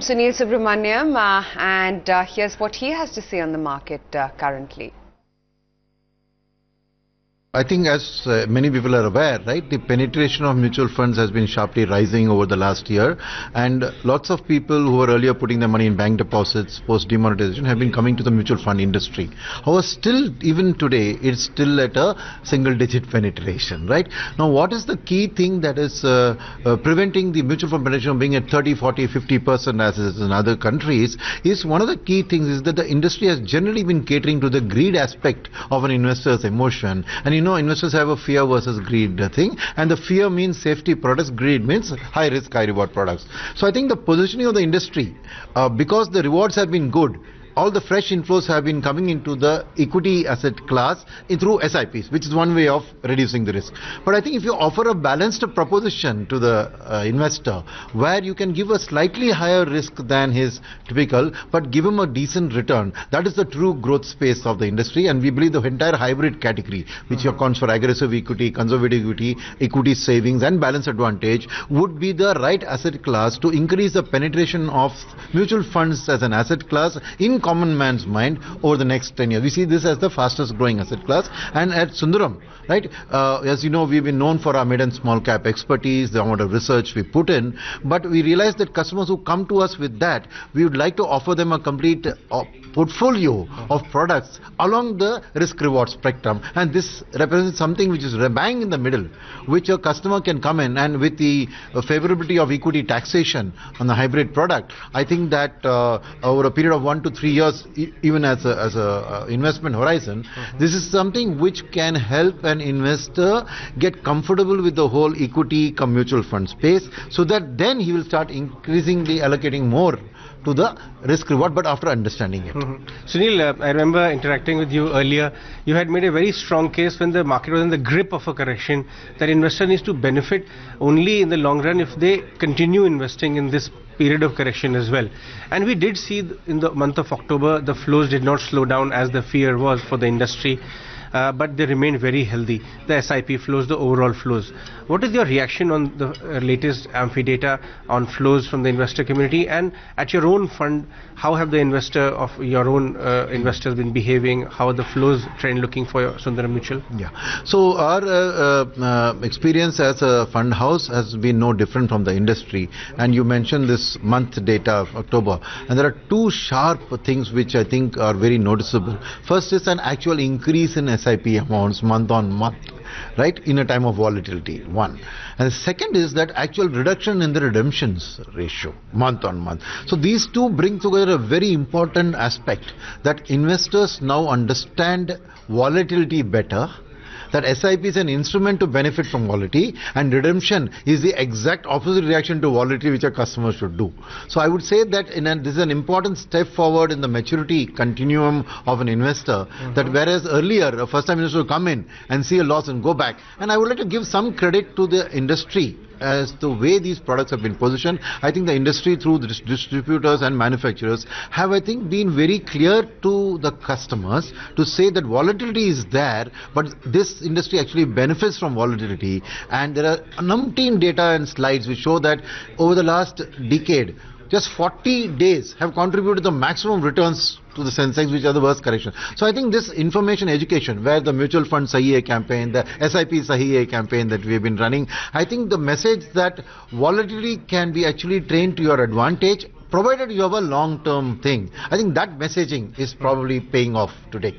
Sunil Subramaniam, and here's what he has to say on the market currently. I think as many people are aware, right, the penetration of mutual funds has been sharply rising over the last year, and lots of people who were earlier putting their money in bank deposits post demonetization have been coming to the mutual fund industry. However, still even today it's still at a single digit penetration, right? Now what is the key thing that is preventing the mutual fund penetration from being at 30, 40, 50% as is in other countries? Is one of the key things is that the industry has generally been catering to the greed aspect of an investor's emotion, and investors have a fear versus greed thing, and the fear means safety products, greed means high risk, high reward products. So I think the positioning of the industry, because the rewards have been good, all the fresh inflows have been coming into the equity asset class through SIPs, which is one way of reducing the risk. But I think if you offer a balanced proposition to the investor, where you can give a slightly higher risk than his typical, but give him a decent return, that is the true growth space of the industry. And we believe the entire hybrid category, which accounts for aggressive equity, conservative equity, equity savings and balance advantage, would be the right asset class to increase the penetration of mutual funds as an asset class in common man's mind over the next 10 years. We see this as the fastest growing asset class. And at Sundaram, right, as you know, we've been known for our mid and small cap expertise, the amount of research we put in, but we realize that customers who come to us with that, we would like to offer them a complete portfolio of products along the risk reward spectrum, and this represents something which is bang in the middle, which a customer can come in, and with the favorability of equity taxation on the hybrid product, I think that over a period of 1 to 3 years, even as a investment horizon, this is something which can help an investor get comfortable with the whole equity cum mutual fund space, so that then he will start increasingly allocating more to the risk reward, but after understanding it. Sunil, I remember interacting with you earlier. You had made a very strong case when the market was in the grip of a correction that investor needs to benefit only in the long run if they continue investing in this period of correction as well. And we did see in the month of October the flows did not slow down as the fear was for the industry. But they remain very healthy, the SIP flows, the overall flows. What is your reaction on the latest AMFI data on flows from the investor community, and at your own fund, how have the investor of your own investors been behaving? How are the flows trend looking for your Sundaram Mutual? Yeah, so our experience as a fund house has been no different from the industry, and you mentioned this month data of October, and there are two sharp things which I think are very noticeable. First is an actual increase in SIP amounts month on month, right, in a time of volatility, one. And the second is that actual reduction in the redemptions ratio month on month. So these two bring together a very important aspect, that investors now understand volatility better, that SIP is an instrument to benefit from volatility, and redemption is the exact opposite reaction to volatility which a customer should do. So I would say that this is an important step forward in the maturity continuum of an investor, that whereas earlier a first time investor would come in and see a loss and go back, and I would like to give some credit to the industry as the way these products have been positioned. I think the industry through the distributors and manufacturers have, I think, been very clear to the customers to say that volatility is there, but this industry actually benefits from volatility. And there are umpteen data and slides which show that over the last decade, just 40 days have contributed the maximum returns to the Sensex, which are the worst correction. So I think this information education, where the mutual fund Sahi Hai campaign, the SIP Sahi Hai campaign that we have been running, I think the message that volatility can be actually trained to your advantage, provided you have a long-term thing. I think that messaging is probably paying off today.